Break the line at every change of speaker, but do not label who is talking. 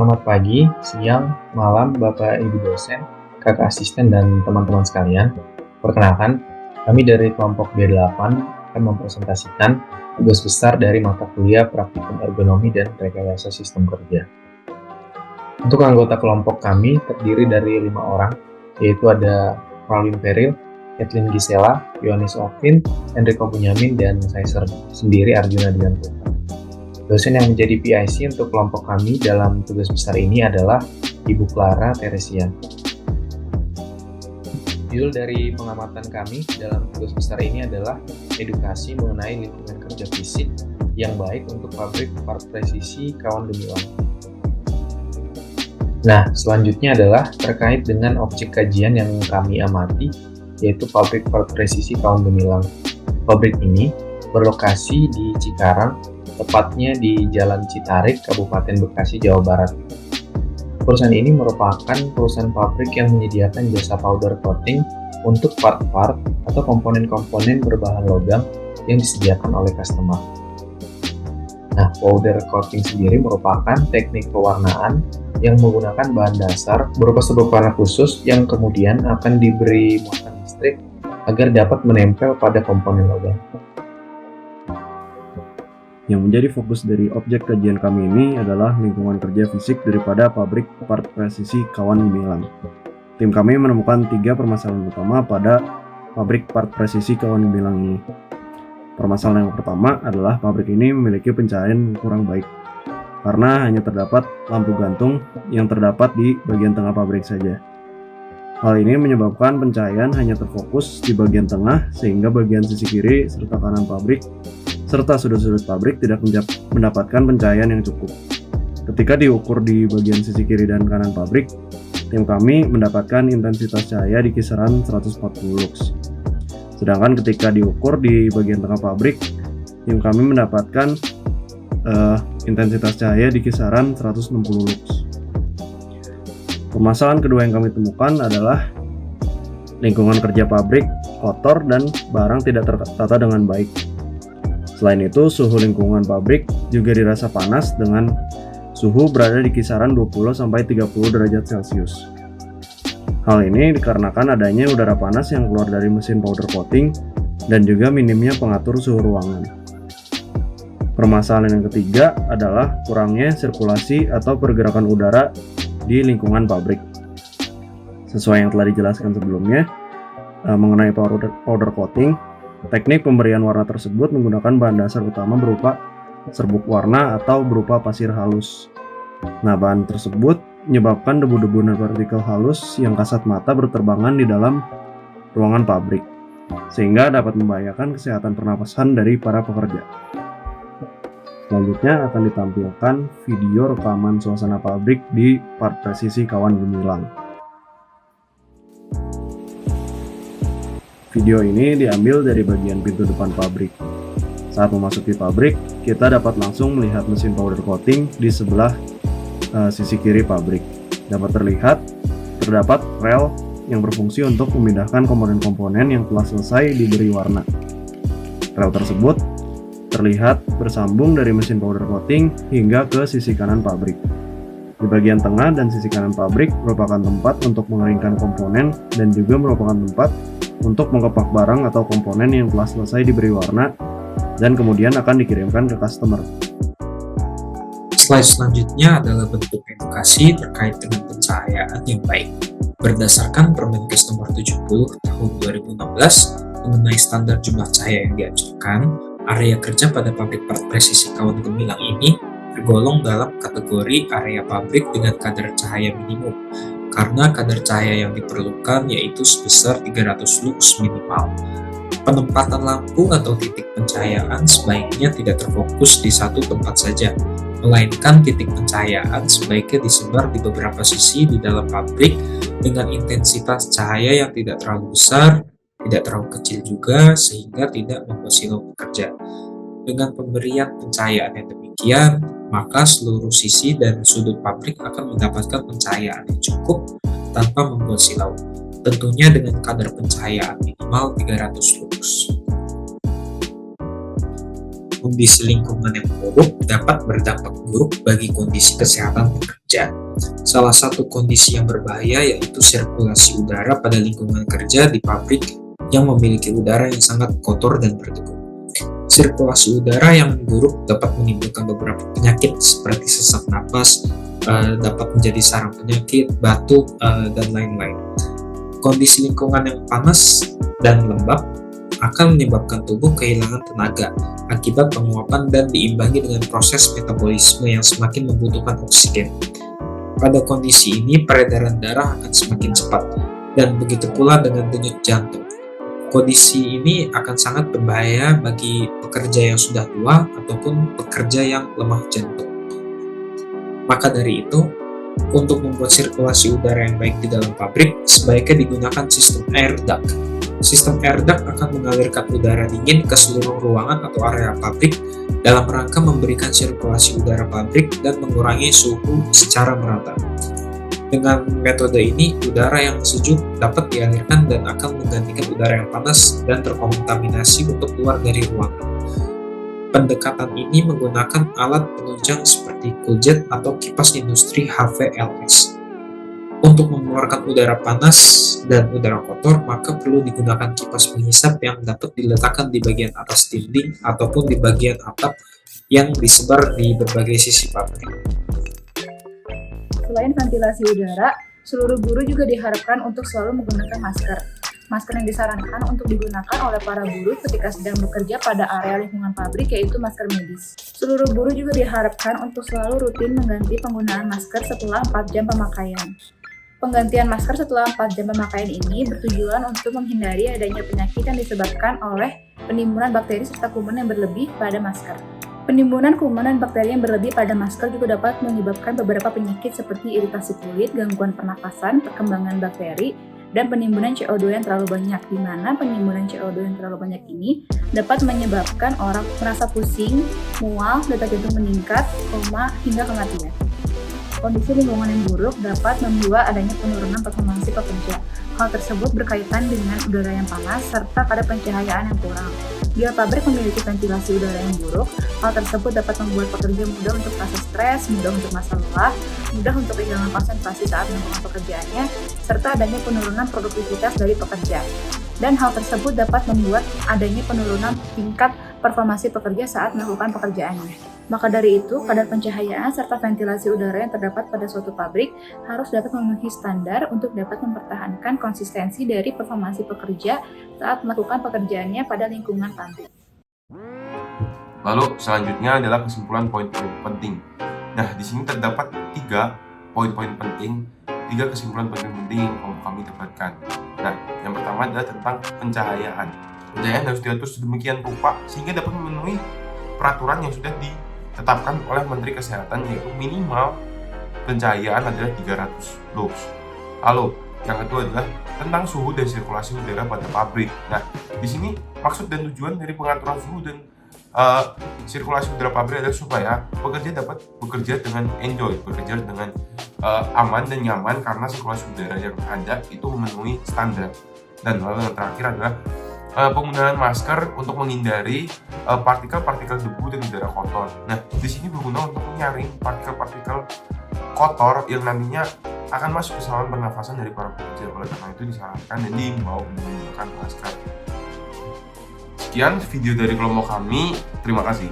Selamat pagi, siang, malam, Bapak Ibu dosen, kakak asisten, dan teman-teman sekalian. Perkenalkan, kami dari kelompok B8 akan mempresentasikan tugas besar dari mata kuliah Praktikum Ergonomi dan Rekayasa Sistem Kerja. Untuk anggota kelompok kami terdiri dari 5 orang, yaitu ada Pauline Peril, Kathleen Gisela, Yohanes Ovin, Enrico Bunyamin, dan saya sendiri Arjuna Dianto. Dosen yang menjadi PIC untuk kelompok kami dalam tugas besar ini adalah Ibu Clara Teresia. Judul dari pengamatan kami dalam tugas besar ini adalah edukasi mengenai lingkungan kerja fisik yang baik untuk pabrik part presisi kawan gemilang. Nah, selanjutnya adalah terkait dengan objek kajian yang kami amati, yaitu pabrik part presisi kawan gemilang. Pabrik ini berlokasi di Cikarang, tepatnya di Jalan Citarik, Kabupaten Bekasi, Jawa Barat. Perusahaan ini merupakan perusahaan pabrik yang menyediakan jasa powder coating untuk part-part atau komponen-komponen berbahan logam yang disediakan oleh customer. Nah, powder coating sendiri merupakan teknik pewarnaan yang menggunakan bahan dasar berupa serbuk warna khusus yang kemudian akan diberi muatan listrik agar dapat menempel pada komponen logam.
Yang menjadi fokus dari objek kajian kami ini adalah lingkungan kerja fisik daripada pabrik part presisi kawan gemilang. Tim kami menemukan 3 permasalahan utama pada pabrik part presisi kawan gemilang ini. Permasalahan yang pertama adalah pabrik ini memiliki pencahayaan yang kurang baik, karena hanya terdapat lampu gantung yang terdapat di bagian tengah pabrik saja. Hal ini menyebabkan pencahayaan hanya terfokus di bagian tengah, sehingga bagian sisi kiri serta kanan pabrik serta sudut-sudut pabrik tidak mendapatkan pencahayaan yang cukup. Ketika diukur di bagian sisi kiri dan kanan pabrik, tim kami mendapatkan intensitas cahaya di kisaran 140 lux. Sedangkan ketika diukur di bagian tengah pabrik, tim kami mendapatkan intensitas cahaya di kisaran 160 lux. Permasalahan kedua yang kami temukan adalah lingkungan kerja pabrik kotor dan barang tidak tertata dengan baik. Selain itu, suhu lingkungan pabrik juga dirasa panas dengan suhu berada di kisaran 20-30 derajat Celcius. Hal ini dikarenakan adanya udara panas yang keluar dari mesin powder coating dan juga minimnya pengatur suhu ruangan. Permasalahan yang ketiga adalah kurangnya sirkulasi atau pergerakan udara di lingkungan pabrik. Sesuai yang telah dijelaskan sebelumnya mengenai powder coating, teknik pemberian warna tersebut menggunakan bahan dasar utama berupa serbuk warna atau berupa pasir halus. Nah, bahan tersebut menyebabkan debu-debu dan partikel halus yang kasat mata berterbangan di dalam ruangan pabrik, sehingga dapat membahayakan kesehatan pernapasan dari para pekerja. Selanjutnya akan ditampilkan video rekaman suasana pabrik di part presisi kawan gemilang. Video ini diambil dari bagian pintu depan pabrik. Saat memasuki pabrik, kita dapat langsung melihat mesin powder coating di sebelah sisi kiri pabrik. Dapat terlihat terdapat rel yang berfungsi untuk memindahkan komponen-komponen yang telah selesai diberi warna. Rel tersebut terlihat bersambung dari mesin powder coating hingga ke sisi kanan pabrik. Di bagian tengah dan sisi kanan pabrik merupakan tempat untuk mengeringkan komponen dan juga merupakan tempat untuk mengepak barang atau komponen yang telah selesai diberi warna dan kemudian akan dikirimkan ke customer.
Slide selanjutnya adalah bentuk edukasi terkait dengan pencahayaan yang baik. Berdasarkan Permenkes Nomor 70 Tahun 2016 mengenai standar jumlah cahaya yang dianjurkan, area kerja pada pabrik part presisi kawan gemilang ini tergolong dalam kategori area pabrik dengan kadar cahaya minimum, karena kadar cahaya yang diperlukan yaitu sebesar 300 lux minimal. Penempatan lampu atau titik pencahayaan sebaiknya tidak terfokus di satu tempat saja, melainkan titik pencahayaan sebaiknya disebar di beberapa sisi di dalam pabrik dengan intensitas cahaya yang tidak terlalu besar, tidak terlalu kecil juga, sehingga tidak membuat silau bekerja. Dengan pemberian pencahayaan yang demikian, maka seluruh sisi dan sudut pabrik akan mendapatkan pencahayaan yang cukup tanpa membuat silau, tentunya dengan kadar pencahayaan minimal 300 lux. Kondisi lingkungan yang buruk dapat berdampak buruk bagi kondisi kesehatan pekerja. Salah satu kondisi yang berbahaya yaitu sirkulasi udara pada lingkungan kerja di pabrik yang memiliki udara yang sangat kotor dan berdebu. Sirkulasi udara yang buruk dapat menimbulkan beberapa penyakit seperti sesak napas, dapat menjadi sarang penyakit, batuk, dan lain-lain. Kondisi lingkungan yang panas dan lembab akan menyebabkan tubuh kehilangan tenaga akibat penguapan dan diimbangi dengan proses metabolisme yang semakin membutuhkan oksigen. Pada kondisi ini, peredaran darah akan semakin cepat, dan begitu pula dengan denyut jantung. Kondisi ini akan sangat berbahaya bagi pekerja yang sudah tua ataupun pekerja yang lemah jantung. Maka dari itu, untuk membuat sirkulasi udara yang baik di dalam pabrik, sebaiknya digunakan sistem air duct. Sistem air duct akan mengalirkan udara dingin ke seluruh ruangan atau area pabrik dalam rangka memberikan sirkulasi udara pabrik dan mengurangi suhu secara merata. Dengan metode ini, udara yang sejuk dapat dialirkan dan akan menggantikan udara yang panas dan terkontaminasi untuk keluar dari ruangan. Pendekatan ini menggunakan alat penunjang seperti cooljet atau kipas industri HVLS. Untuk mengeluarkan udara panas dan udara kotor, maka perlu digunakan kipas penghisap yang dapat diletakkan di bagian atas dinding ataupun di bagian atap yang disebar di berbagai sisi pabrik.
Selain ventilasi udara, seluruh buruh juga diharapkan untuk selalu menggunakan masker. Masker yang disarankan untuk digunakan oleh para buruh ketika sedang bekerja pada area lingkungan pabrik yaitu masker medis. Seluruh buruh juga diharapkan untuk selalu rutin mengganti penggunaan masker setelah 4 jam pemakaian. Penggantian masker setelah 4 jam pemakaian ini bertujuan untuk menghindari adanya penyakit yang disebabkan oleh penimbunan bakteri serta kuman yang berlebih pada masker. Penimbunan kuman dan bakteri yang berlebih pada masker juga dapat menyebabkan beberapa penyakit seperti iritasi kulit, gangguan pernafasan, perkembangan bakteri, dan penimbunan CO2 yang terlalu banyak, di mana penimbunan CO2 yang terlalu banyak ini dapat menyebabkan orang merasa pusing, mual, detak jantung meningkat, koma, hingga kematian. Kondisi lingkungan yang buruk dapat membuat adanya penurunan performa pekerja. Hal tersebut berkaitan dengan udara yang panas serta kadar pencahayaan yang kurang. Bila pabrik memiliki ventilasi udara yang buruk, hal tersebut dapat membuat pekerja mudah untuk merasa stres, mudah untuk merasa lelah, mudah untuk kehilangan konsentrasi saat melakukan pekerjaannya, serta adanya penurunan produktivitas dari pekerja. Dan hal tersebut dapat membuat adanya penurunan tingkat performa pekerja saat melakukan pekerjaannya. Maka dari itu, kadar pencahayaan serta ventilasi udara yang terdapat pada suatu pabrik harus dapat memenuhi standar untuk dapat mempertahankan konsistensi dari performa pekerja saat melakukan pekerjaannya pada lingkungan pabrik.
Lalu selanjutnya adalah kesimpulan poin-poin penting. Nah, di sini terdapat 3 poin-poin penting, 3 kesimpulan penting yang kami dapatkan. Nah, yang pertama adalah tentang pencahayaan. Pencahayaan harus diatur sedemikian rupa sehingga dapat memenuhi peraturan yang sudah ditetapkan oleh Menteri Kesehatan, yaitu minimal pencahayaan adalah 300 lux. Lalu, yang kedua adalah tentang suhu dan sirkulasi udara pada pabrik. Nah, di sini maksud dan tujuan dari pengaturan suhu dan sirkulasi udara pabrik adalah supaya pekerja dapat bekerja dengan enjoy, bekerja dengan aman dan nyaman karena sirkulasi udara yang ada itu memenuhi standar. Dan lalu yang terakhir adalah penggunaan masker untuk menghindari partikel-partikel debu dan udara kotor. Nah, di sini berguna untuk menyaring partikel-partikel kotor yang nantinya akan masuk ke saluran pernafasan dari para pekerja. Oleh karena itu disarankan dan diimbau menggunakan masker. Sekian video dari kelompok kami. Terima kasih.